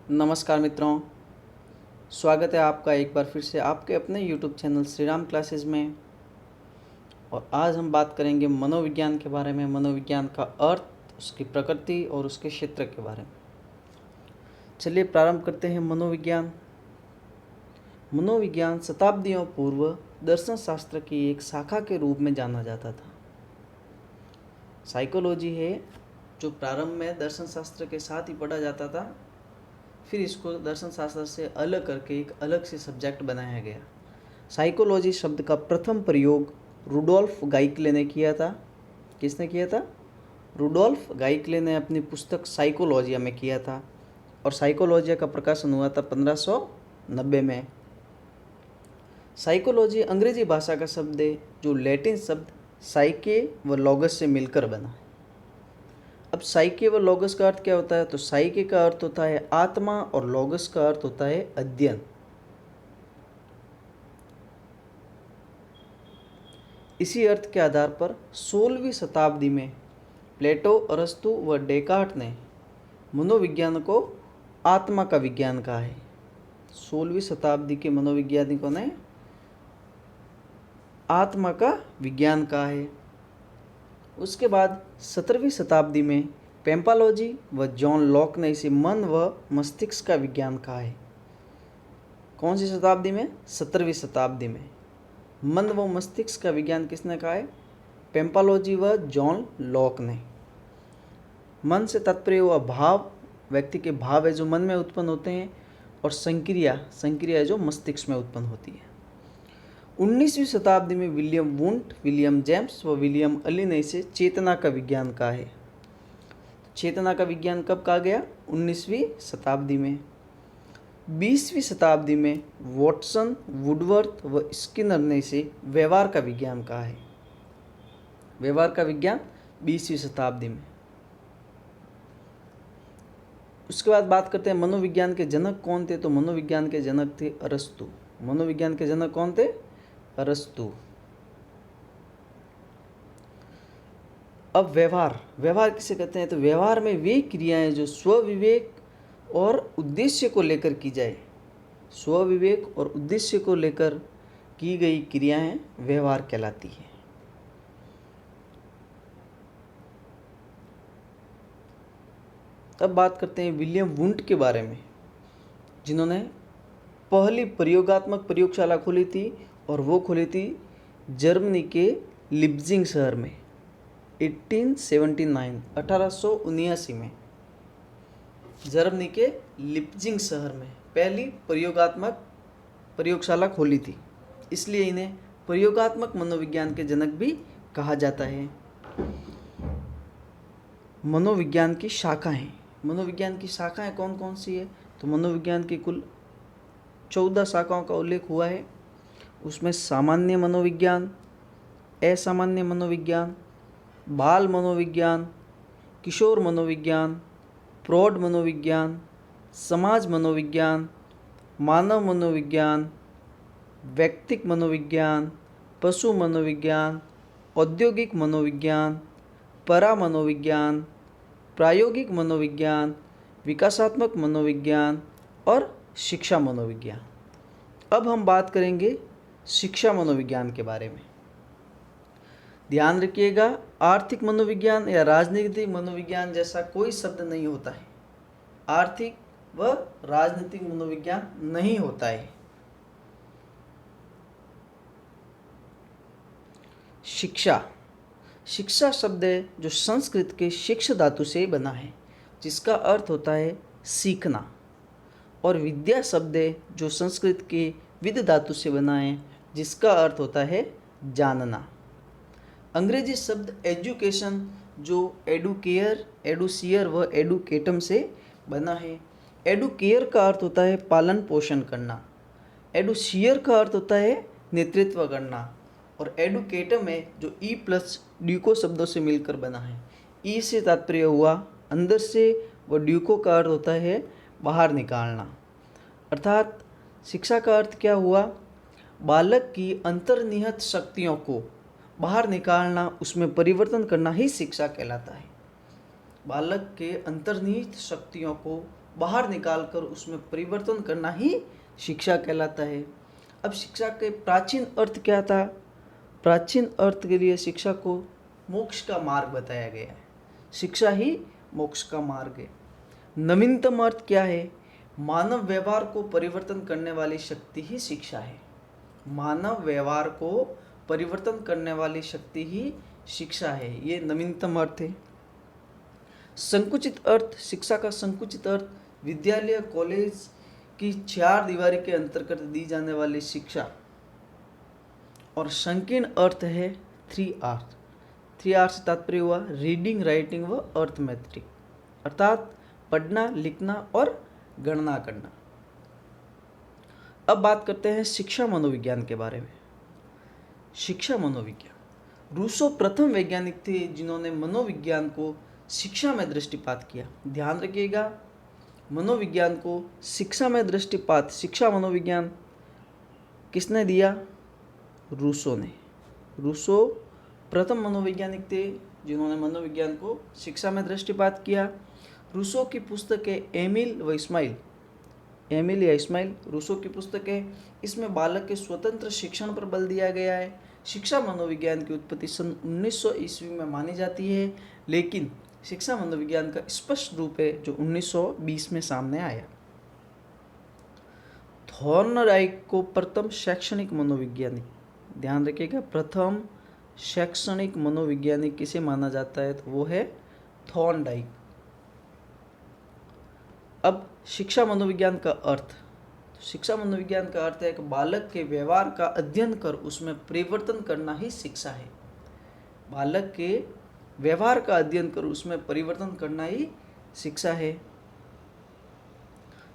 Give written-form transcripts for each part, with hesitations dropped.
नमस्कार मित्रों, स्वागत है आपका एक बार फिर से आपके अपने YouTube channel Shri Ram classes में। और आज हम बात करेंगे मनोविज्ञान के बारे में, मनोविज्ञान का अर्थ, उसकी प्रकृति और उसके क्षेत्र के बारे में। चलिए प्रारंभ करते हैं। मनोविज्ञान शताब्दियों पूर्व दर्शन शास्त्र की एक शाखा के रूप में जाना जाता था। साइकोलॉजी है जो प्रारंभ में दर्शन शास्त्र के साथ ही पढ़ा जाता था, फिर इसको दर्शन शास्त्र से अलग करके एक अलग से सब्जेक्ट बनाया गया। साइकोलॉजी शब्द का प्रथम प्रयोग रुडोल्फ गाइकले ने किया था। किसने किया था? रुडोल्फ गाइकले ने अपनी पुस्तक साइकोलॉजिया में किया था और साइकोलॉजिया का प्रकाशन हुआ था 1590 में। साइकोलॉजी अंग्रेजी भाषा का शब्द है जो लैटिन शब्द साइके व लॉगस से मिलकर बना। अब साइके व लॉगस का अर्थ क्या होता है? तो साइके का अर्थ होता है आत्मा और लॉगस का अर्थ होता है अध्ययन। इसी अर्थ के आधार पर 16वीं शताब्दी में प्लेटो, अरस्तु व डेकार्ट ने मनोविज्ञान को आत्मा का विज्ञान कहा है। 16वीं शताब्दी के मनोवैज्ञानिकों ने आत्मा का विज्ञान कहा है। उसके बाद 17वीं शताब्दी में पेम्पालोजी व जॉन लॉक ने इसे मन व मस्तिष्क का विज्ञान कहा है। कौन सी शताब्दी में? 17वीं शताब्दी में। मन व मस्तिष्क का विज्ञान किसने कहा है? पेम्पालोजी व जॉन लॉक ने। मन से तात्पर्य हुआ भाव, व्यक्ति के भाव है जो मन में उत्पन्न होते हैं, और संक्रिया है जो मस्तिष्क में उत्पन्न होती है। 19वीं शताब्दी में विलियम वुंट, विलियम जेम्स व विलियम अली ने इसे चेतना का विज्ञान कहा है। चेतना का विज्ञान कब कहा गया? 19वीं शताब्दी में। 20वीं शताब्दी में वॉटसन, वुडवर्थ व स्किनर ने इसे व्यवहार का विज्ञान कहा है। व्यवहार का विज्ञान 20वीं शताब्दी में। उसके बाद बात करते हैं मनोविज्ञान के जनक कौन थे? तो मनोविज्ञान के जनक थे अरस्तु। मनोविज्ञान के जनक कौन थे? अरस्तु। अब व्यवहार किसे कहते हैं? तो व्यवहार में वे क्रियाएं जो स्वविवेक और उद्देश्य को लेकर की जाए। स्वविवेक और उद्देश्य को लेकर की गई क्रियाएं व्यवहार कहलाती है। अब बात करते हैं विलियम वुंट के बारे में, जिन्होंने पहली प्रयोगात्मक प्रयोगशाला खोली थी, और वो खोली थी जर्मनी के लिप्जिंग शहर में 1879 में। जर्मनी के लिप्जिंग शहर में पहली प्रयोगात्मक प्रयोगशाला खोली थी, इसलिए इन्हें प्रयोगात्मक मनोविज्ञान के जनक भी कहा जाता है। मनोविज्ञान की शाखाएं कौन कौन सी है? तो मनोविज्ञान की कुल 14 शाखाओं का उल्लेख हुआ है। उसमें सामान्य मनोविज्ञान, असामान्य मनोविज्ञान, बाल मनोविज्ञान, किशोर मनोविज्ञान, प्रौढ़ मनोविज्ञान, समाज मनोविज्ञान, मानव मनोविज्ञान, व्यक्तिक मनोविज्ञान, पशु मनोविज्ञान, औद्योगिक मनोविज्ञान, परा मनोविज्ञान, प्रायोगिक मनोविज्ञान, विकासात्मक मनोविज्ञान और शिक्षा मनोविज्ञान। अब हम बात करेंगे शिक्षा मनोविज्ञान के बारे में। ध्यान रखिएगा, आर्थिक मनोविज्ञान या राजनीतिक मनोविज्ञान जैसा कोई शब्द नहीं होता है। आर्थिक व राजनीतिक मनोविज्ञान नहीं होता है। शिक्षा शब्द है जो संस्कृत के शिक्ष धातु से बना है, जिसका अर्थ होता है सीखना, और विद्या शब्द है जो संस्कृत के विद धातु से बना है, जिसका अर्थ होता है जानना। अंग्रेजी शब्द एजुकेशन जो एडुकेयर, एडुसियर व एडुकेटम से बना है। एडुकेयर का अर्थ होता है पालन पोषण करना, एडुसियर का अर्थ होता है नेतृत्व करना, और एडुकेटम है जो ई प्लस ड्यूको शब्दों से मिलकर बना है। ई से तात्पर्य हुआ अंदर से, व ड्यूको का अर्थ होता है बाहर निकालना। अर्थात शिक्षा का अर्थ क्या हुआ? बालक की अंतर्निहित शक्तियों को बाहर निकालना, उसमें परिवर्तन करना ही शिक्षा कहलाता है। बालक के अंतर्निहित शक्तियों को बाहर निकालकर उसमें परिवर्तन करना ही शिक्षा कहलाता है। अब शिक्षा के प्राचीन अर्थ क्या था? प्राचीन अर्थ के लिए शिक्षा को मोक्ष का मार्ग बताया गया है। शिक्षा ही मोक्ष का मार्ग है। नवीनतम अर्थ क्या है? मानव व्यवहार को परिवर्तन करने वाली शक्ति ही शिक्षा है। मानव व्यवहार को परिवर्तन करने वाली शक्ति ही शिक्षा है, ये नवीनतम अर्थ है। संकुचित अर्थ, शिक्षा का संकुचित अर्थ विद्यालय कॉलेज की 4 दीवारी के अंतर्गत दी जाने वाली शिक्षा। और संकीर्ण अर्थ है 3R। 3R से तात्पर्य हुआ रीडिंग, राइटिंग व अर्थमेटिक, अर्थात पढ़ना, लिखना और गणना करना। अब बात करते हैं शिक्षा मनोविज्ञान के बारे में। शिक्षा मनोविज्ञान, रूसो प्रथम वैज्ञानिक थे जिन्होंने मनोविज्ञान को शिक्षा में दृष्टिपात किया। ध्यान रखिएगा, मनोविज्ञान को शिक्षा में दृष्टिपात, शिक्षा मनोविज्ञान किसने दिया? रूसो ने। रूसो प्रथम मनोवैज्ञानिक थे जिन्होंने मनोविज्ञान को शिक्षा में दृष्टिपात किया। रूसो की पुस्तक है एमिल व इस्माइल, एमिल या इस्माइल, रूसो की पुस्तक है। इसमें बालक के स्वतंत्र शिक्षण पर बल दिया गया है। शिक्षा मनोविज्ञान की उत्पत्ति सन 1900 ईस्वी में मानी जाती है, लेकिन शिक्षा मनोविज्ञान का स्पष्ट रूप है जो 1920 में सामने आया। थॉर्नडाइक को प्रथम शैक्षणिक मनोविज्ञानिक, ध्यान रखिएगा, प्रथम शैक्षणिक मनोविज्ञानिक किसे माना जाता है? तो वो है थॉर्नडाइक। अब शिक्षा मनोविज्ञान का अर्थ, शिक्षा मनोविज्ञान का अर्थ है कि बालक के व्यवहार का अध्ययन कर उसमें परिवर्तन करना ही शिक्षा है। बालक के व्यवहार का अध्ययन कर उसमें परिवर्तन करना ही शिक्षा है।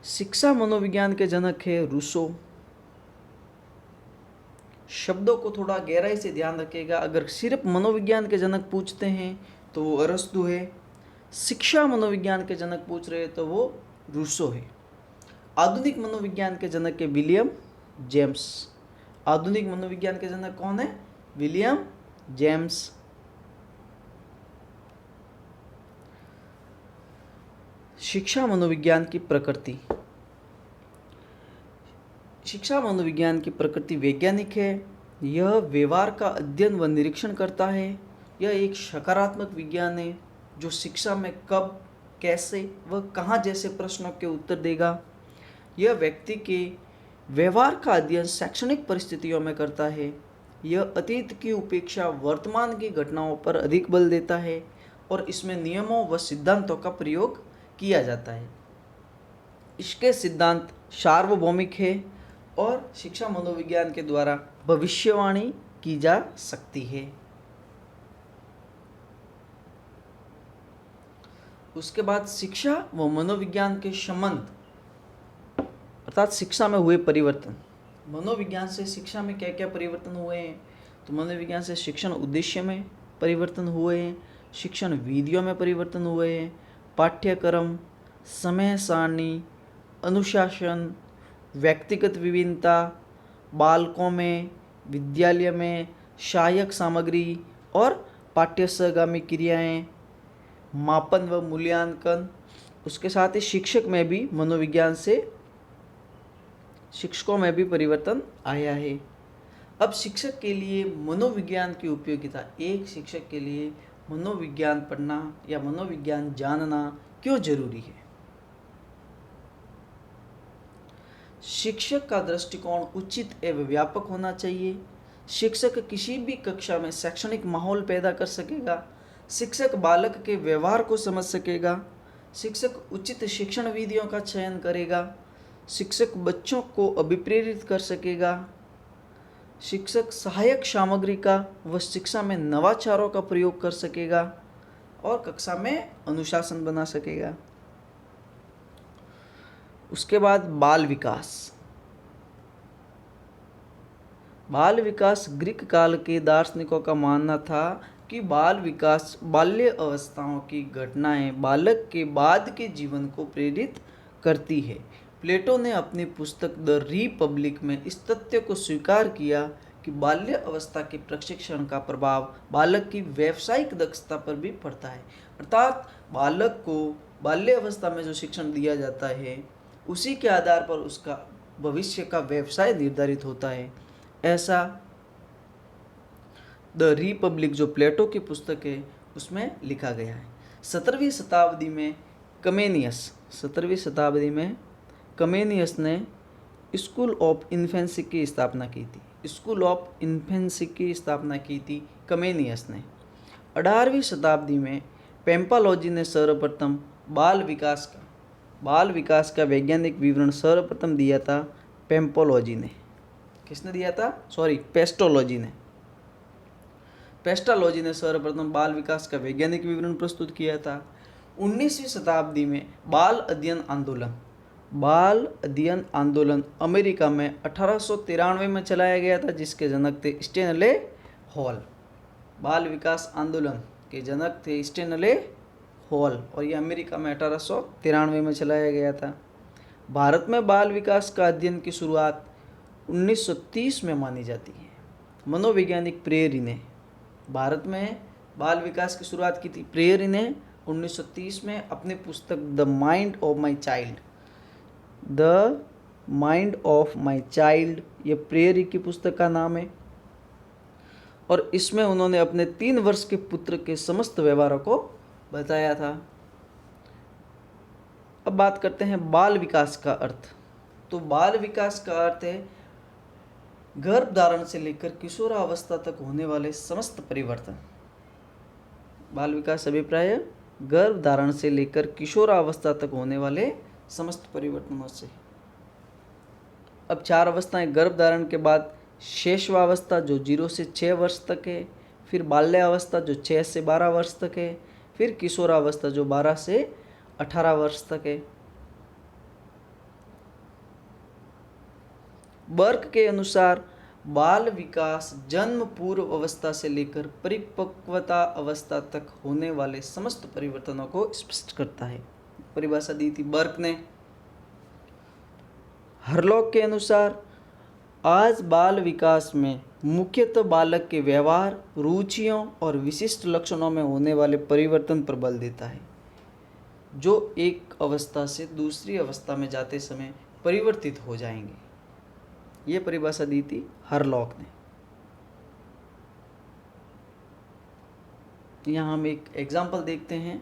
शिक्षा मनोविज्ञान के जनक है रूसो। शब्दों को थोड़ा गहराई से ध्यान रखिएगा, अगर सिर्फ मनोविज्ञान के जनक पूछते हैं तो वो अरस्तु है। शिक्षा मनोविज्ञान के जनक पूछ रहे हैं तो वो रूसो है। आधुनिक मनोविज्ञान के जनक है विलियम जेम्स। आधुनिक मनोविज्ञान के जनक कौन है? William James. शिक्षा मनोविज्ञान की प्रकृति, शिक्षा मनोविज्ञान की प्रकृति वैज्ञानिक है। यह व्यवहार का अध्ययन व निरीक्षण करता है। यह एक सकारात्मक विज्ञान है जो शिक्षा में कब, कैसे व कहाँ जैसे प्रश्नों के उत्तर देगा। यह व्यक्ति के व्यवहार का अध्ययन शैक्षणिक परिस्थितियों में करता है। यह अतीत की उपेक्षा वर्तमान की घटनाओं पर अधिक बल देता है और इसमें नियमों व सिद्धांतों का प्रयोग किया जाता है। इसके सिद्धांत सार्वभौमिक है और शिक्षा मनोविज्ञान के द्वारा भविष्यवाणी की जा सकती है। उसके बाद शिक्षा व मनोविज्ञान के संबंध, अर्थात शिक्षा में हुए परिवर्तन। मनोविज्ञान से शिक्षा में क्या क्या परिवर्तन हुए हैं? तो मनोविज्ञान से शिक्षण उद्देश्य में परिवर्तन हुए हैं, शिक्षण विधियों में परिवर्तन हुए हैं, पाठ्यक्रम, समय सारणी, अनुशासन, व्यक्तिगत विभिन्नता, बालकों में, विद्यालय में, सहायक सामग्री और पाठ्य सहगामी क्रियाएं, मापन व मूल्यांकन। उसके साथ ही शिक्षक में भी मनोविज्ञान से शिक्षकों में भी परिवर्तन आया है। अब शिक्षक के लिए मनोविज्ञान की उपयोगिता, एक शिक्षक के लिए मनोविज्ञान पढ़ना या मनोविज्ञान जानना क्यों जरूरी है? शिक्षक का दृष्टिकोण उचित एवं व्यापक होना चाहिए। शिक्षक किसी भी कक्षा में शैक्षणिक माहौल पैदा कर सकेगा। शिक्षक बालक के व्यवहार को समझ सकेगा। शिक्षक उचित शिक्षण विधियों का चयन करेगा। शिक्षक बच्चों को अभिप्रेरित कर सकेगा। शिक्षक सहायक सामग्री का व शिक्षा में नवाचारों का प्रयोग कर सकेगा और कक्षा में अनुशासन बना सकेगा। उसके बाद बाल विकास। बाल विकास ग्रीक काल के दार्शनिकों का मानना था कि बाल विकास बाल्य अवस्थाओं की घटनाएं बालक के बाद के जीवन को प्रेरित करती है। प्लेटो ने अपनी पुस्तक द रिपब्लिक में इस तथ्य को स्वीकार किया कि बाल्य अवस्था के प्रशिक्षण का प्रभाव बालक की व्यावसायिक दक्षता पर भी पड़ता है। अर्थात बालक को बाल्य अवस्था में जो शिक्षण दिया जाता है उसी के आधार पर उसका भविष्य का व्यवसाय निर्धारित होता है, ऐसा द रिपब्लिक जो प्लेटो की पुस्तक है उसमें लिखा गया है। 17वीं शताब्दी में कमेनियस ने स्कूल ऑफ इन्फेंसी की स्थापना की थी। कमेनियस ने 18वीं शताब्दी में पेम्पालोजी ने सर्वप्रथम बाल विकास का वैज्ञानिक विवरण सर्वप्रथम दिया था। पेम्पोलॉजी ने, किसने दिया था? पेस्टालॉजी ने सर्वप्रथम बाल विकास का वैज्ञानिक विवरण प्रस्तुत किया था। 19वीं शताब्दी में बाल अध्ययन आंदोलन अमेरिका में 1893 में चलाया गया था, जिसके जनक थे स्टेनले हॉल। बाल विकास आंदोलन के जनक थे स्टेनले हॉल और ये अमेरिका में 1893 में चलाया गया था। भारत में बाल विकास का अध्ययन की शुरुआत 1930 में मानी जाती है। मनोवैज्ञानिक प्रेयरी ने भारत में बाल विकास की शुरुआत की थी। प्रेयरी ने 1930 में अपनी पुस्तक the mind of my child, ये प्रेयरी की पुस्तक का नाम है, और इसमें उन्होंने अपने 3 वर्ष के पुत्र के समस्त व्यवहारों को बताया था। अब बात करते हैं बाल विकास का अर्थ। तो बाल विकास का अर्थ है गर्भधारण से लेकर किशोरावस्था तक होने वाले समस्त परिवर्तन। बाल विकास अभिप्राय गर्भधारण से लेकर किशोरावस्था तक होने वाले समस्त परिवर्तनों से। अब 4 अवस्थाएं गर्भधारण के बाद शैशवावस्था जो 0 से 6 वर्ष तक है, फिर बाल्यावस्था जो 6 से 12 वर्ष तक है, फिर किशोरावस्था जो 12 से 18 वर्ष तक है। बर्क के अनुसार बाल विकास जन्म पूर्व अवस्था से लेकर परिपक्वता अवस्था तक होने वाले समस्त परिवर्तनों को स्पष्ट करता है। परिभाषा दी थी बर्क ने। हरलॉक के अनुसार आज बाल विकास में मुख्यतः बालक के व्यवहार, रुचियों और विशिष्ट लक्षणों में होने वाले परिवर्तन पर बल देता है, जो एक अवस्था से दूसरी अवस्था में जाते समय परिवर्तित हो जाएंगे। ये परिभाषा दी थी हरलॉक ने। यहाँ हम एक एग्जाम्पल देखते हैं।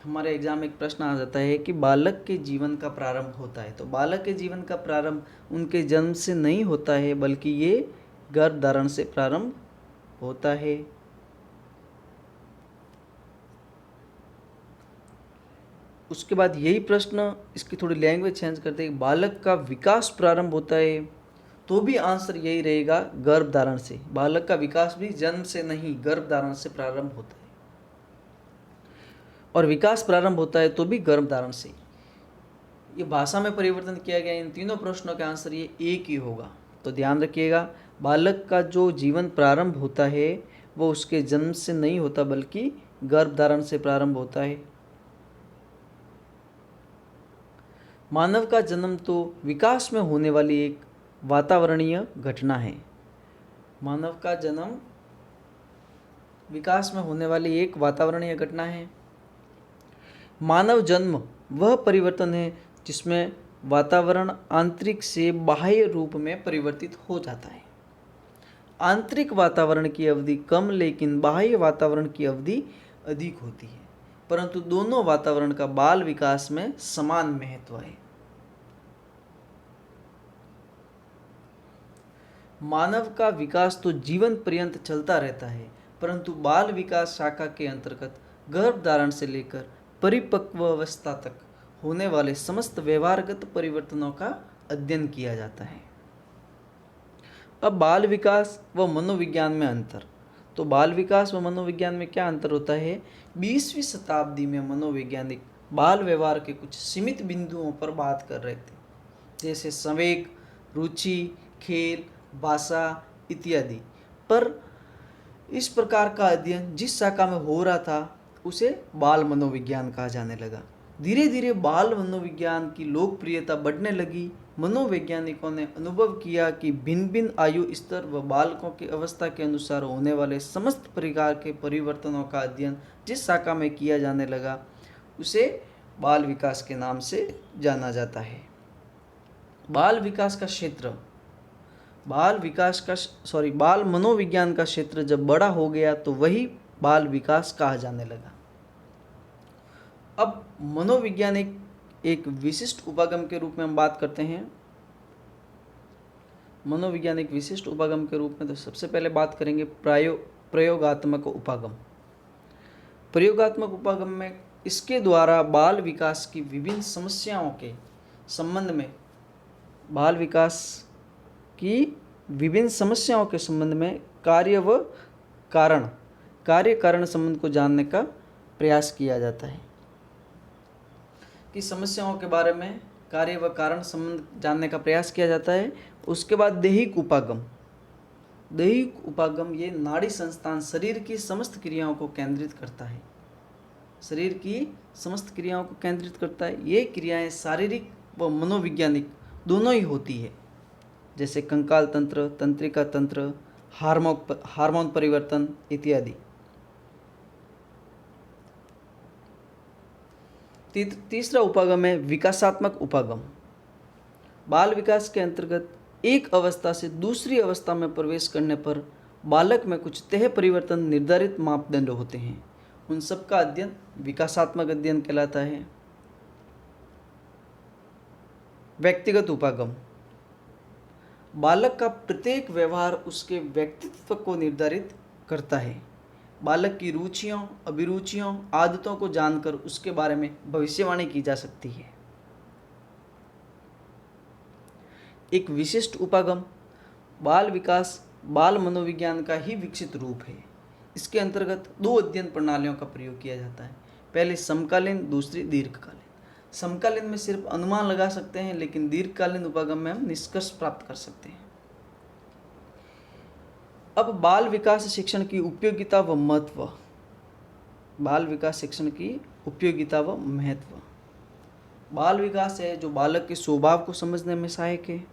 हमारे एग्जाम में एक प्रश्न आ जाता है कि बालक के जीवन का प्रारंभ होता है। तो बालक के जीवन का प्रारंभ उनके जन्म से नहीं होता है, बल्कि ये गर्भधारण से प्रारंभ होता है। उसके बाद यही प्रश्न, इसकी थोड़ी लैंग्वेज चेंज करते हैं, बालक का विकास प्रारंभ होता है, तो भी आंसर यही रहेगा गर्भधारण से। बालक का विकास भी जन्म से नहीं, गर्भधारण से प्रारंभ होता है। और विकास प्रारंभ होता है तो भी गर्भधारण से। ये भाषा में परिवर्तन किया गया। इन तीनों प्रश्नों का आंसर ये एक ही होगा। तो ध्यान रखिएगा, बालक का जो जीवन प्रारंभ होता है वो उसके जन्म से नहीं होता, बल्कि गर्भधारण से प्रारंभ होता है। मानव का जन्म तो विकास में होने वाली एक वातावरणीय घटना है। मानव का जन्म विकास में होने वाली एक वातावरणीय घटना है। मानव जन्म वह परिवर्तन है जिसमें वातावरण आंतरिक से बाह्य रूप में परिवर्तित हो जाता है। आंतरिक वातावरण की अवधि कम लेकिन बाह्य वातावरण की अवधि अधिक होती है, परंतु दोनों वातावरण का बाल विकास में समान महत्व है। मानव का विकास तो जीवन पर्यंत चलता रहता है, परंतु बाल विकास शाखा के अंतर्गत गर्भधारण से लेकर परिपक्व अवस्था तक होने वाले समस्त व्यवहारगत परिवर्तनों का अध्ययन किया जाता है। अब बाल विकास व मनोविज्ञान में अंतर। तो बाल विकास व मनोविज्ञान में क्या अंतर होता है? 20वीं शताब्दी में मनोवैज्ञानिक बाल व्यवहार के कुछ सीमित बिंदुओं पर बात कर रहे थे, जैसे संवेग, रुचि, खेल, भाषा इत्यादि। पर इस प्रकार का अध्ययन जिस शाखा में हो रहा था उसे बाल मनोविज्ञान कहा जाने लगा। धीरे धीरे बाल मनोविज्ञान की लोकप्रियता बढ़ने लगी। मनोवैज्ञानिकों ने अनुभव किया कि भिन्न भिन्न आयु स्तर व बालकों की अवस्था के अनुसार होने वाले समस्त प्रकार के परिवर्तनों का अध्ययन जिस शाखा में किया जाने लगा उसे बाल विकास के नाम से जाना जाता है। बाल विकास का क्षेत्र, बाल मनोविज्ञान का क्षेत्र जब बड़ा हो गया तो वही बाल विकास कहा जाने लगा। अब मनोविज्ञान एक विशिष्ट उपागम के रूप में हम बात करते हैं। मनोविज्ञान एक विशिष्ट उपागम के रूप में तो सबसे पहले बात करेंगे प्रयोगात्मक उपागम। प्रयोगात्मक उपागम में इसके द्वारा बाल विकास की विभिन्न समस्याओं के संबंध में कार्य कारण संबंध को जानने का प्रयास किया जाता है। कि समस्याओं के बारे में कार्य व कारण संबंध जानने का प्रयास किया जाता है। उसके बाद दैहिक उपागम ये नाड़ी संस्थान शरीर की समस्त क्रियाओं को केंद्रित करता है। ये क्रियाएं शारीरिक व मनोवैज्ञानिक दोनों ही होती है, जैसे कंकाल तंत्र, तंत्रिका तंत्र, हार्मोन परिवर्तन इत्यादि। तीसरा उपागम है विकासात्मक उपागम। बाल विकास के अंतर्गत एक अवस्था से दूसरी अवस्था में प्रवेश करने पर बालक में कुछ तय परिवर्तन निर्धारित मापदंड होते हैं। उन सब का अध्ययन विकासात्मक अध्ययन कहलाता है। व्यक्तिगत उपागम, बालक का प्रत्येक व्यवहार उसके व्यक्तित्व को निर्धारित करता है। बालक की रुचियों, अभिरुचियों, आदतों को जानकर उसके बारे में भविष्यवाणी की जा सकती है। एक विशिष्ट उपागम बाल विकास बाल मनोविज्ञान का ही विकसित रूप है। इसके अंतर्गत दो अध्ययन प्रणालियों का प्रयोग किया जाता है, पहले समकालीन, दूसरी दीर्घकालीन। समकालीन में सिर्फ अनुमान लगा सकते हैं, लेकिन दीर्घकालीन उपागम में हम निष्कर्ष प्राप्त कर सकते हैं। अब बाल विकास शिक्षण की उपयोगिता व महत्व। बाल विकास शिक्षण की उपयोगिता व महत्व। बाल विकास है जो बालक के स्वभाव को समझने में सहायक है,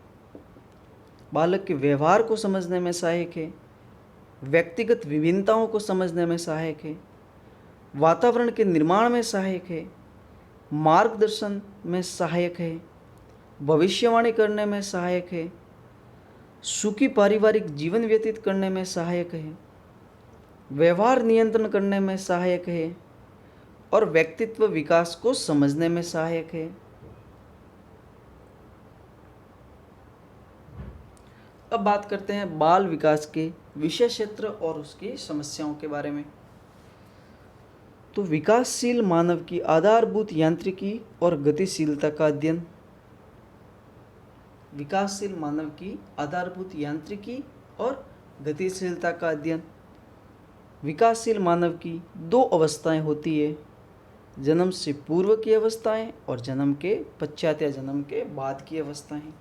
बालक के व्यवहार को समझने में सहायक है, व्यक्तिगत विभिन्नताओं को समझने में सहायक है, वातावरण के निर्माण में सहायक है, मार्गदर्शन में सहायक है, भविष्यवाणी करने में सहायक है, सुखी पारिवारिक जीवन व्यतीत करने में सहायक है, व्यवहार नियंत्रण करने में सहायक है और व्यक्तित्व विकास को समझने में सहायक है। अब बात करते हैं बाल विकास के विषय क्षेत्र और उसकी समस्याओं के बारे में। तो विकासशील मानव की आधारभूत यांत्रिकी और गतिशीलता का अध्ययन। विकासशील मानव की आधारभूत यांत्रिकी और गतिशीलता का अध्ययन। विकासशील मानव की दो अवस्थाएं होती है, जन्म से पूर्व की अवस्थाएं और जन्म के पश्चात या जन्म के बाद की अवस्थाएं।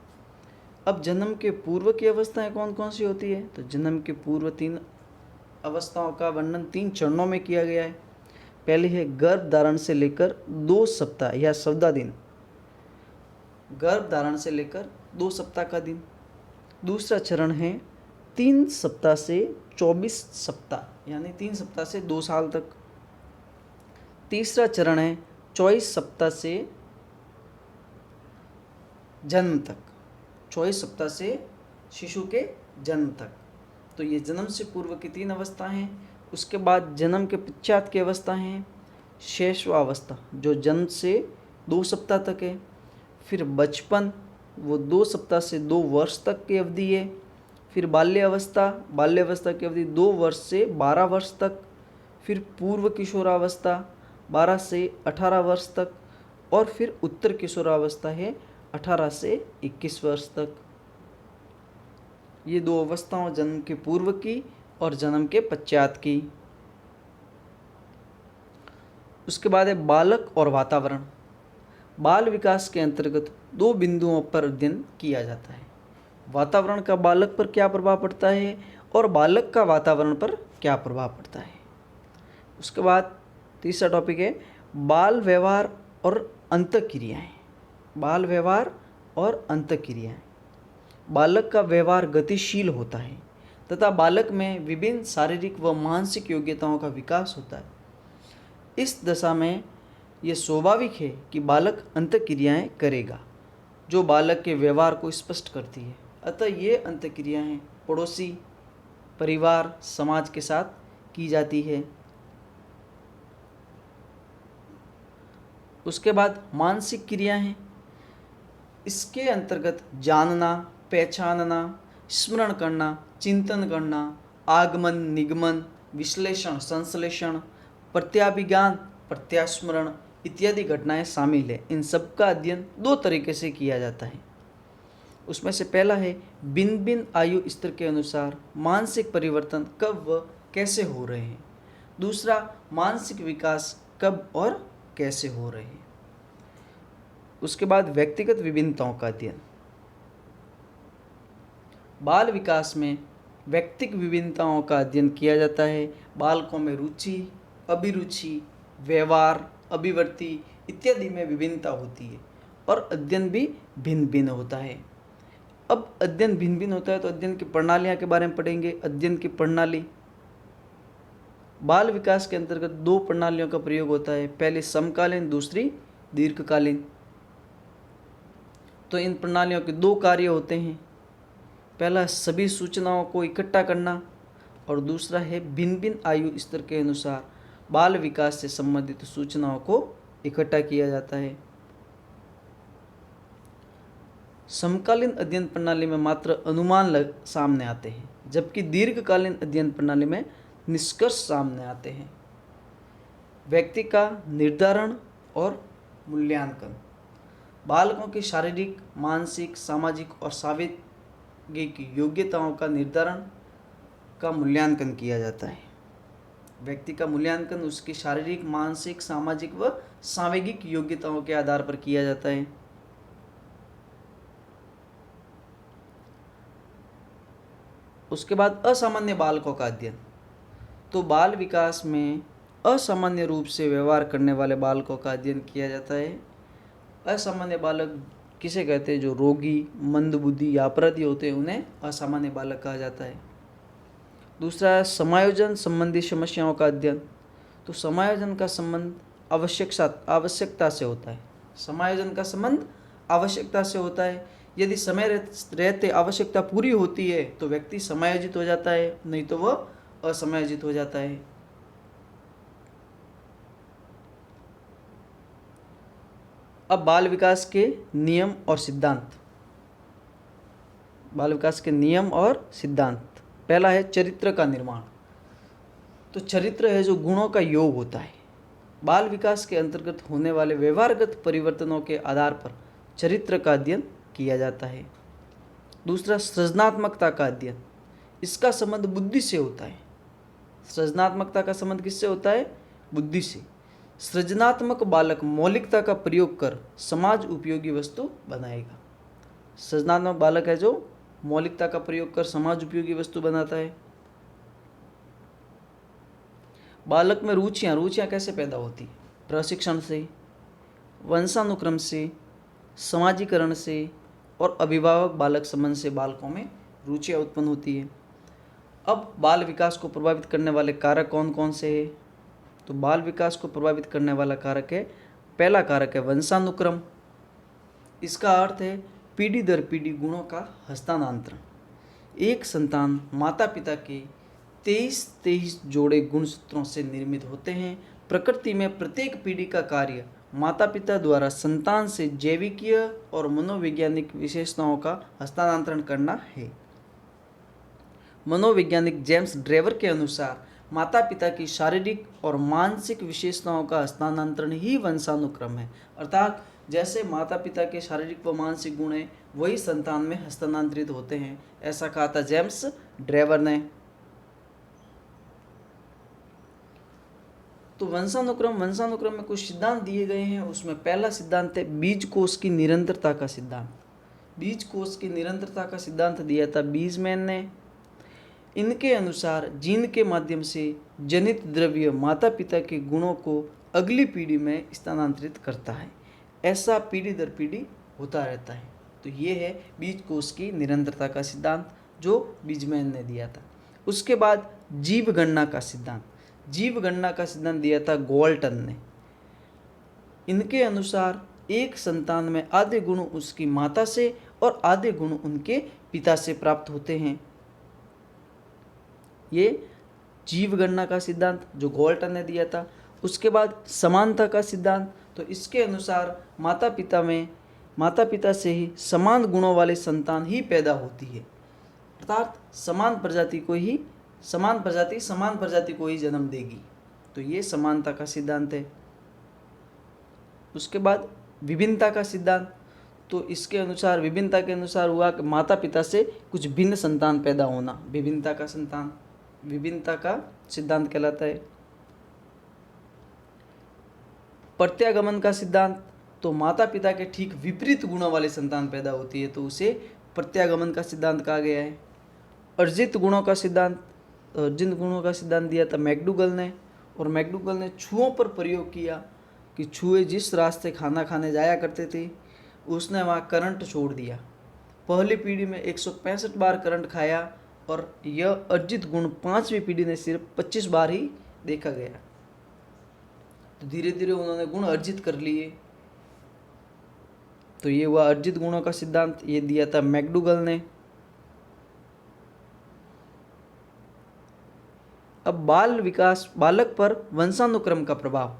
अब जन्म के पूर्व की अवस्थाएं कौन कौन सी होती है? तो जन्म के पूर्व 3 अवस्थाओं का वर्णन 3 चरणों में किया गया है। पहली है गर्भ धारण से लेकर 2 सप्ताह या 14 दिन, गर्भ धारण से लेकर 2 सप्ताह का दिन। दूसरा चरण है 3 सप्ताह से 24 सप्ताह, यानी 3 सप्ताह से 2 साल तक। तीसरा चरण है 24 सप्ताह से जन्म तक, 24 सप्ताह से शिशु के जन्म तक। तो ये जन्म से पूर्व की 3 अवस्था हैं। उसके बाद जन्म के पश्चात की अवस्था हैं शैशवावस्था, जो जन्म से 2 सप्ताह तक है। फिर बचपन, वो 2 सप्ताह से 2 वर्ष तक की अवधि है। फिर बाल्यावस्था, बाल्यावस्था की अवधि 2 वर्ष से 12 वर्ष तक। फिर पूर्व किशोरावस्था 12 से 18 वर्ष तक। और फिर उत्तर किशोरावस्था है 18 से 21 वर्ष तक। ये 2 अवस्थाओं, जन्म के पूर्व की और जन्म के पश्चात की। उसके बाद है बालक और वातावरण। बाल विकास के अंतर्गत 2 बिंदुओं पर अध्ययन किया जाता है। वातावरण का बालक पर क्या प्रभाव पड़ता है और बालक का वातावरण पर क्या प्रभाव पड़ता है। उसके बाद तीसरा टॉपिक है बाल व्यवहार और अंतःक्रियाएं। बाल व्यवहार और अंतःक्रियाएं। बालक का व्यवहार गतिशील होता है तथा बालक में विभिन्न शारीरिक व मानसिक योग्यताओं का विकास होता है। इस दशा में ये स्वाभाविक है कि बालक अंतःक्रियाएं करेगा जो बालक के व्यवहार को स्पष्ट करती है। अतः ये अंतःक्रियाएं पड़ोसी, परिवार, समाज के साथ की जाती है। उसके बाद मानसिक क्रियाएं हैं। इसके अंतर्गत जानना, पहचानना, स्मरण करना, चिंतन करना, आगमन, निगमन, विश्लेषण, संश्लेषण, प्रत्याभिज्ञान, प्रत्यास्मरण इत्यादि घटनाएं शामिल है। इन सब का अध्ययन दो तरीके से किया जाता है। उसमें से पहला है भिन्न भिन्न आयु स्तर के अनुसार मानसिक परिवर्तन कब व कैसे हो रहे हैं। दूसरा, मानसिक विकास कब और कैसे हो रहे हैं। उसके बाद व्यक्तिगत विभिन्नताओं का अध्ययन। बाल विकास में व्यक्तिगत विभिन्नताओं का अध्ययन किया जाता है। बालकों में रुचि, अभिरुचि, व्यवहार, अभिवृत्ति इत्यादि में विभिन्नता होती है और अध्ययन भी भिन्न भिन्न होता है। अब अध्ययन भिन्न भिन्न होता है तो अध्ययन की प्रणालियाँ के बारे में पढ़ेंगे। अध्ययन की प्रणाली, बाल विकास के अंतर्गत दो प्रणालियों का प्रयोग होता है, पहली समकालीन, दूसरी दीर्घकालीन। तो इन प्रणालियों के दो कार्य होते हैं, पहला सभी सूचनाओं को इकट्ठा करना और दूसरा है भिन्न भिन्न आयु स्तर के अनुसार बाल विकास से संबंधित सूचनाओं को इकट्ठा किया जाता है। समकालीन अध्ययन प्रणाली में मात्र अनुमान सामने आते हैं, जबकि दीर्घकालीन अध्ययन प्रणाली में निष्कर्ष सामने आते हैं। व्यक्ति का निर्धारण और मूल्यांकन, बालकों की शारीरिक, मानसिक, सामाजिक और सामाजिक योग्यताओं का निर्धारण का मूल्यांकन किया जाता है। व्यक्ति का मूल्यांकन उसकी शारीरिक, मानसिक, सामाजिक व सांवेगिक योग्यताओं के आधार पर किया जाता है। उसके बाद असामान्य बालकों का अध्ययन। तो बाल विकास में असामान्य रूप से व्यवहार करने वाले बालकों का अध्ययन किया जाता है। असामान्य बालक किसे कहते हैं? जो रोगी, मंदबुद्धि या अपराधी होते हैं उन्हें असामान्य बालक कहा जाता है। दूसरा, समायोजन संबंधी समस्याओं का अध्ययन। तो समायोजन का संबंध आवश्यकता से होता है। समायोजन का संबंध आवश्यकता से होता है। यदि समय रहते आवश्यकता पूरी होती है तो व्यक्ति समायोजित हो जाता है, नहीं तो वह असमायोजित हो जाता है। अब बाल विकास के नियम और सिद्धांत। बाल विकास के नियम और सिद्धांत। पहला है चरित्र का निर्माण। तो चरित्र है जो गुणों का योग होता है। बाल विकास के अंतर्गत होने वाले व्यवहारगत परिवर्तनों के आधार पर चरित्र का अध्ययन किया जाता है। दूसरा, सृजनात्मकता का अध्ययन। इसका संबंध बुद्धि से होता है। सृजनात्मकता का संबंध किससे होता है? बुद्धि से। सृजनात्मक बालक मौलिकता का प्रयोग कर समाज उपयोगी वस्तु बनाएगा। सृजनात्मक बालक है जो मौलिकता का प्रयोग कर समाज उपयोगी वस्तु बनाता है। बालक में रुचियाँ कैसे पैदा होती है? प्रशिक्षण से, वंशानुक्रम से, समाजीकरण से और अभिभावक बालक संबंध से बालकों में रुचियाँ उत्पन्न होती है। अब बाल विकास को प्रभावित करने वाले कारक कौन कौन से हैं? तो बाल विकास को प्रभावित करने वाला कारक है, पहला कारक है वंशानुक्रम। इसका अर्थ है पीढ़ी दर पीढ़ी गुणों का हस्तांतरण। एक संतान माता पिता के 23 जोड़े गुणसूत्रों से निर्मित होते हैं। प्रकृति में प्रत्येक पीढ़ी का कार्य माता पिता द्वारा संतान से जैविकीय और मनोवैज्ञानिक विशेषताओं का हस्तांतरण करना है। मनोवैज्ञानिक जेम्स ड्रेवर के अनुसार माता पिता की शारीरिक और मानसिक विशेषताओं का हस्तांतरण ही वंशानुक्रम है। अर्थात जैसे माता पिता के शारीरिक व मानसिक गुण हैं वही संतान में हस्तांतरित होते हैं, ऐसा कहा था जेम्स ड्रेवर ने। तो वंशानुक्रम में कुछ सिद्धांत दिए गए हैं। उसमें पहला सिद्धांत है बीज कोष की निरंतरता का सिद्धांत। बीज कोष की निरंतरता का सिद्धांत दिया था बीजमैन ने। इनके अनुसार जीन के माध्यम से जनित द्रव्य माता पिता के गुणों को अगली पीढ़ी में स्थानांतरित करता है। ऐसा पीढ़ी दर पीढ़ी होता रहता है। तो ये है बीज कोष की निरंतरता का सिद्धांत जो बीजमैन ने दिया था। उसके बाद जीव गणना का सिद्धांत। जीव गणना का सिद्धांत दिया था गोल्टन ने। इनके अनुसार एक संतान में आधे गुण उसकी माता से और आधे गुण उनके पिता से प्राप्त होते हैं। ये जीव गणना का सिद्धांत जो गॉल्टन ने दिया था। उसके बाद समानता का सिद्धांत, तो इसके अनुसार माता पिता से ही समान गुणों वाले संतान ही पैदा होती है, अर्थात समान प्रजाति समान प्रजाति को ही जन्म देगी। तो ये समानता का सिद्धांत है। उसके बाद विभिन्नता का सिद्धांत, तो इसके अनुसार विभिन्नता के अनुसार हुआ कि माता पिता से कुछ भिन्न संतान पैदा होना विभिन्नता का सिद्धांत कहलाता है। प्रत्यागमन का सिद्धांत, तो माता पिता के ठीक विपरीत गुणों वाले संतान पैदा होती है, तो उसे प्रत्यागमन का सिद्धांत कहा गया है। अर्जित गुणों का सिद्धांत दिया था मैकडूगल ने, और मैकडूगल ने छुओं पर प्रयोग किया कि छुए जिस रास्ते खाना खाने जाया करते थे उसने वहाँ करंट छोड़ दिया। पहली पीढ़ी में 165 बार करंट खाया और यह अर्जित गुण 5वीं पीढ़ी ने सिर्फ 25 बार ही देखा गया। तो धीरे धीरे उन्होंने गुण अर्जित कर लिए। तो ये हुआ अर्जित गुणों का सिद्धांत, ये दिया था मैकडूगल ने। अब बालक पर वंशानुक्रम का प्रभाव,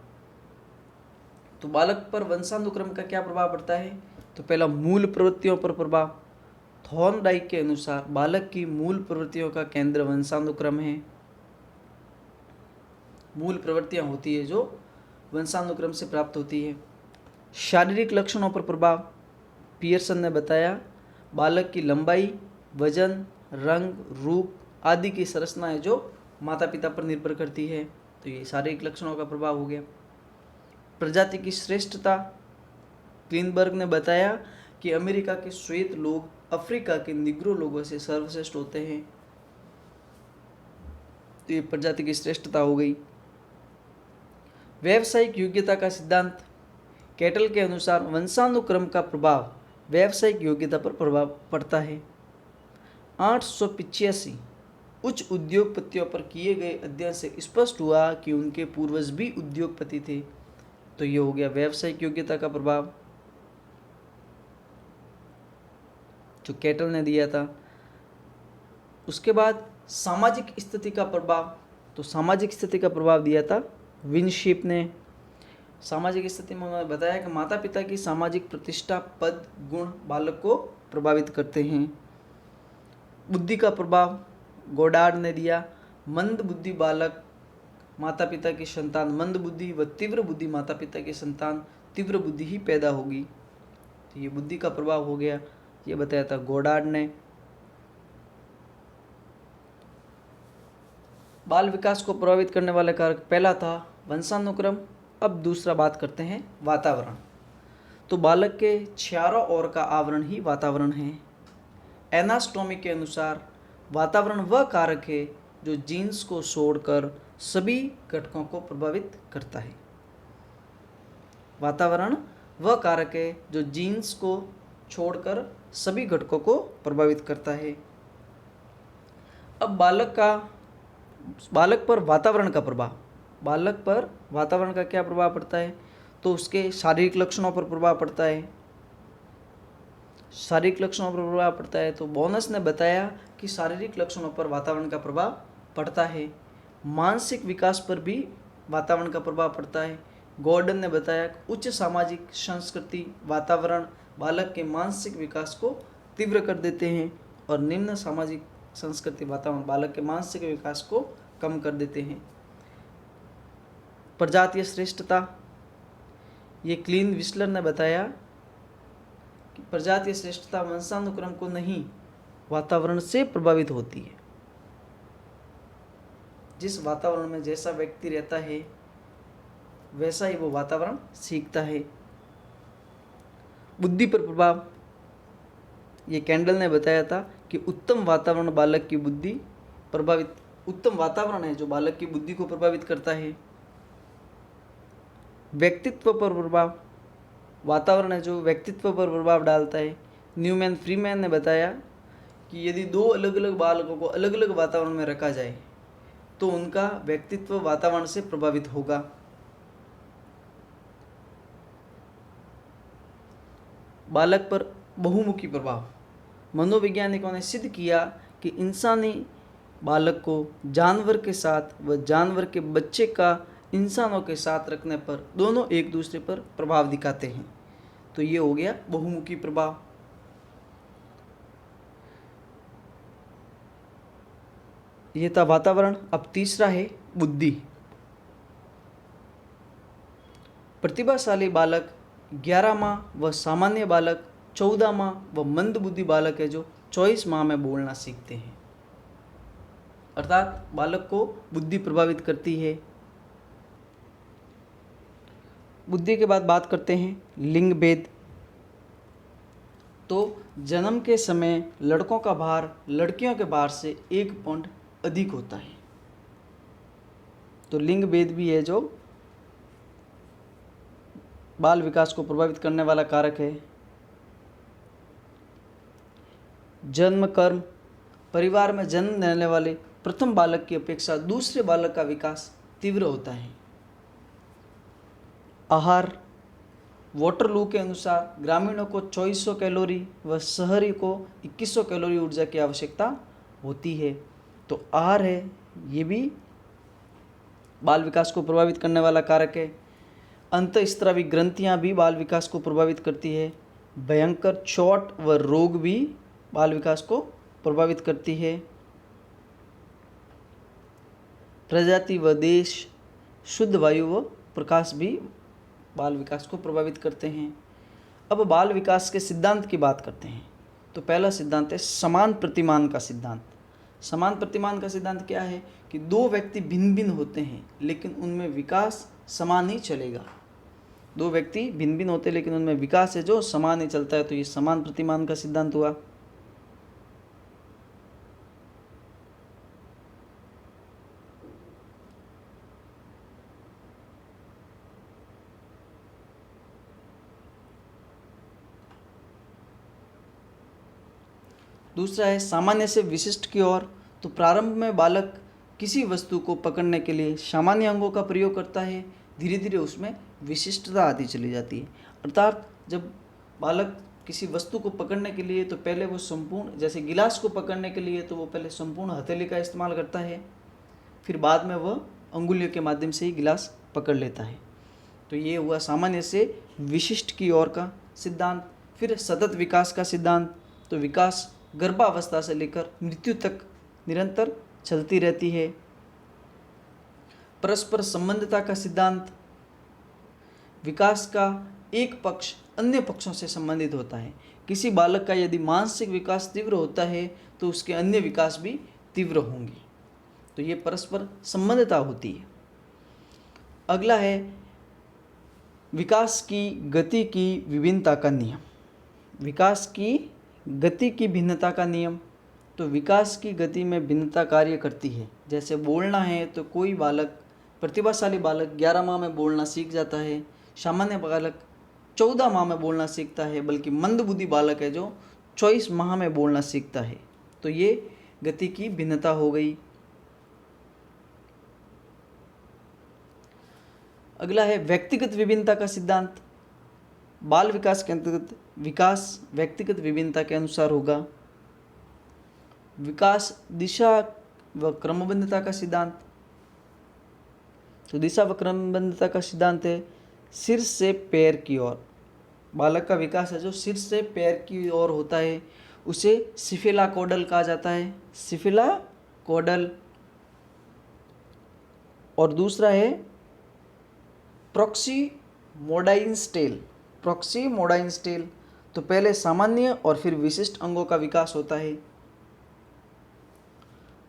तो बालक पर वंशानुक्रम का क्या प्रभाव पड़ता है? तो पहला मूल प्रवृत्तियों पर प्रभाव। थॉर्नडाइक के अनुसार बालक की मूल प्रवृत्तियों का केंद्र वंशानुक्रम है। मूल प्रवृत्तियां होती है जो वंशानुक्रम से प्राप्त होती है। शारीरिक लक्षणों पर प्रभाव, पियर्सन ने बताया बालक की लंबाई, वजन, रंग, रूप आदि की संरचना है जो माता पिता पर निर्भर करती है। तो ये शारीरिक लक्षणों का प्रभाव हो गया। प्रजाति की श्रेष्ठता, क्लीनबर्ग ने बताया कि अमेरिका के श्वेत लोग अफ्रीका के निग्रो लोगों से सर्वश्रेष्ठ होते हैं। तो ये प्रजाति की श्रेष्ठता हो गई। व्यावसायिक योग्यता का सिद्धांत, कैटल के अनुसार वंशानुक्रम का प्रभाव व्यावसायिक योग्यता पर प्रभाव पड़ता है। 885 उच्च उद्योगपतियों पर किए गए अध्ययन से स्पष्ट हुआ कि उनके पूर्वज भी उद्योगपति थे। तो ये हो गया व्यावसायिक योग्यता का प्रभाव जो कैटल ने दिया था। उसके बाद सामाजिक स्थिति का प्रभाव, तो सामाजिक स्थिति का प्रभाव दिया था विनशिप ने। सामाजिक स्थिति में उन्होंने बताया कि माता पिता की सामाजिक प्रतिष्ठा, पद, गुण बालक को प्रभावित करते हैं। बुद्धि का प्रभाव गोडार्ड ने दिया। मंद बुद्धि बालक माता पिता की संतान मंद बुद्धि व तीव्र बुद्धि माता पिता की संतान तीव्र बुद्धि ही पैदा होगी। तो ये बुद्धि का प्रभाव हो गया, ये बताया था गोडार्ड ने। बाल विकास को प्रभावित करने वाले कारक पहला था वंशानुक्रम। अब दूसरा बात करते हैं वातावरण। तो बालक के चारों ओर का आवरण ही वातावरण है। एनास्टोमी के अनुसार वातावरण वह कारक है जो जीन्स को छोड़कर सभी घटकों को प्रभावित करता है। वातावरण वह कारक है जो जीन्स को छोड़कर सभी घटकों को प्रभावित करता है। अब बालक पर वातावरण का प्रभाव, बालक पर वातावरण का क्या प्रभाव पड़ता है? तो उसके शारीरिक लक्षणों पर प्रभाव पड़ता है। शारीरिक लक्षणों पर प्रभाव पड़ता है तो बोनस ने बताया कि शारीरिक लक्षणों पर वातावरण का प्रभाव पड़ता है। मानसिक विकास पर भी वातावरण का प्रभाव पड़ता है। गॉर्डन ने बताया कि उच्च सामाजिक संस्कृति वातावरण बालक के मानसिक विकास को तीव्र कर देते हैं और निम्न सामाजिक संस्कृति वातावरण बालक के मानसिक विकास को कम कर देते हैं। प्रजातीय श्रेष्ठता, ये क्लीन विस्लर ने बताया कि प्रजातीय श्रेष्ठता वंशानुक्रम को नहीं वातावरण से प्रभावित होती है। जिस वातावरण में जैसा व्यक्ति रहता है वैसा ही वो वातावरण सीखता है। बुद्धि पर प्रभाव, ये कैंडल ने बताया था कि उत्तम वातावरण बालक की बुद्धि प्रभावित, उत्तम वातावरण है जो बालक की बुद्धि को प्रभावित करता है। व्यक्तित्व पर प्रभाव, वातावरण है जो व्यक्तित्व पर प्रभाव डालता है। न्यूमैन फ्रीमैन ने बताया कि यदि दो अलग अलग बालकों को अलग अलग वातावरण में रखा जाए तो उनका व्यक्तित्व वातावरण से प्रभावित होगा। बालक पर बहुमुखी प्रभाव। मनोवैज्ञानिकों ने सिद्ध किया कि इंसानी बालक को जानवर के साथ व जानवर के बच्चे का इंसानों के साथ रखने पर दोनों एक दूसरे पर प्रभाव दिखाते हैं। तो ये हो गया बहुमुखी प्रभाव। ये था वातावरण। अब तीसरा है बुद्धि। प्रतिभाशाली बालक 11 माह व सामान्य बालक 14 माह व मंद बुद्धि बालक है जो 24 माह में बोलना सीखते हैं। अर्थात बालक को बुद्धि प्रभावित करती है। बुद्धि के बाद बात करते हैं लिंग भेद। तो जन्म के समय लड़कों का भार लड़कियों के भार से 1 पौंड अधिक होता है। तो लिंग भेद भी है जो बाल विकास को प्रभावित करने वाला कारक है। जन्म कर्म। परिवार में जन्म लेने वाले प्रथम बालक की अपेक्षा दूसरे बालक का विकास तीव्र होता है। आहार। वाटरलू के अनुसार ग्रामीणों को 2400 कैलोरी व शहरी को 2100 कैलोरी ऊर्जा की आवश्यकता होती है। तो आहार है, ये भी बाल विकास को प्रभावित करने वाला कारक है। अंतःस्रावी ग्रंथियां भी बाल विकास को प्रभावित करती है। भयंकर चोट व रोग भी बाल विकास को प्रभावित करती है। प्रजाति व देश, शुद्ध वायु व प्रकाश भी बाल विकास को प्रभावित करते हैं। अब बाल विकास के सिद्धांत की बात करते हैं। तो पहला सिद्धांत है समान प्रतिमान का सिद्धांत। समान प्रतिमान का सिद्धांत क्या है कि दो व्यक्ति भिन्न भिन्न होते हैं लेकिन उनमें विकास समान ही चलेगा। दो व्यक्ति भिन्न भिन्न होते हैं लेकिन उनमें विकास है जो समान ही चलता है। तो ये समान प्रतिमान का सिद्धांत हुआ। दूसरा है सामान्य से विशिष्ट की ओर। तो प्रारंभ में बालक किसी वस्तु को पकड़ने के लिए सामान्य अंगों का प्रयोग करता है, धीरे धीरे उसमें विशिष्टता आती चली जाती है। अर्थात जब बालक किसी वस्तु को पकड़ने के लिए तो पहले वो संपूर्ण, जैसे गिलास को पकड़ने के लिए तो वो पहले संपूर्ण हथेली का इस्तेमाल करता है, फिर बाद में वह अंगुलियों के माध्यम से ही गिलास पकड़ लेता है। तो ये हुआ सामान्य से विशिष्ट की ओर का सिद्धांत। फिर सतत विकास का सिद्धांत। तो विकास गर्भावस्था से लेकर मृत्यु तक निरंतर चलती रहती है। परस्पर संबंधता का सिद्धांत। विकास का एक पक्ष अन्य पक्षों से संबंधित होता है। किसी बालक का यदि मानसिक विकास तीव्र होता है तो उसके अन्य विकास भी तीव्र होंगे। तो ये परस्पर संबंधता होती है। अगला है विकास की गति की विभिन्नता का नियम। विकास की गति की भिन्नता का नियम। तो विकास की गति में भिन्नता कार्य करती है। जैसे बोलना है तो कोई बालक, प्रतिभाशाली बालक 11 माह में बोलना सीख जाता है, सामान्य बालक 14 माह में बोलना सीखता है, बल्कि मंदबुद्धि बालक है जो 24 माह में बोलना सीखता है। तो ये गति की भिन्नता हो गई। अगला है व्यक्तिगत विभिन्नता का सिद्धांत। बाल विकास के अंतर्गत विकास व्यक्तिगत विभिन्नता के अनुसार होगा। विकास दिशा व क्रमबद्धता का सिद्धांत। तो दिशा व क्रमबद्धता का सिद्धांत है सिर से पैर की ओर। बालक का विकास है जो सिर से पैर की ओर होता है, उसे सिफेलाकोडल कहा जाता है। सिफेलाकोडल। और दूसरा है प्रॉक्सिमोडाइन स्टेल। प्रॉक्सिमोडाइन स्टेल। तो पहले सामान्य और फिर विशिष्ट अंगों का विकास होता है।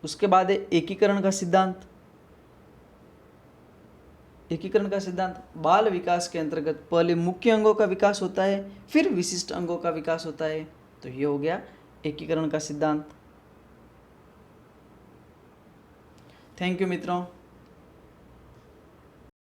उसके बाद है एकीकरण का सिद्धांत। एकीकरण का सिद्धांत बाल विकास के अंतर्गत पहले मुख्य अंगों का विकास होता है, फिर विशिष्ट अंगों का विकास होता है। तो ये हो गया एकीकरण का सिद्धांत। थैंक यू मित्रों।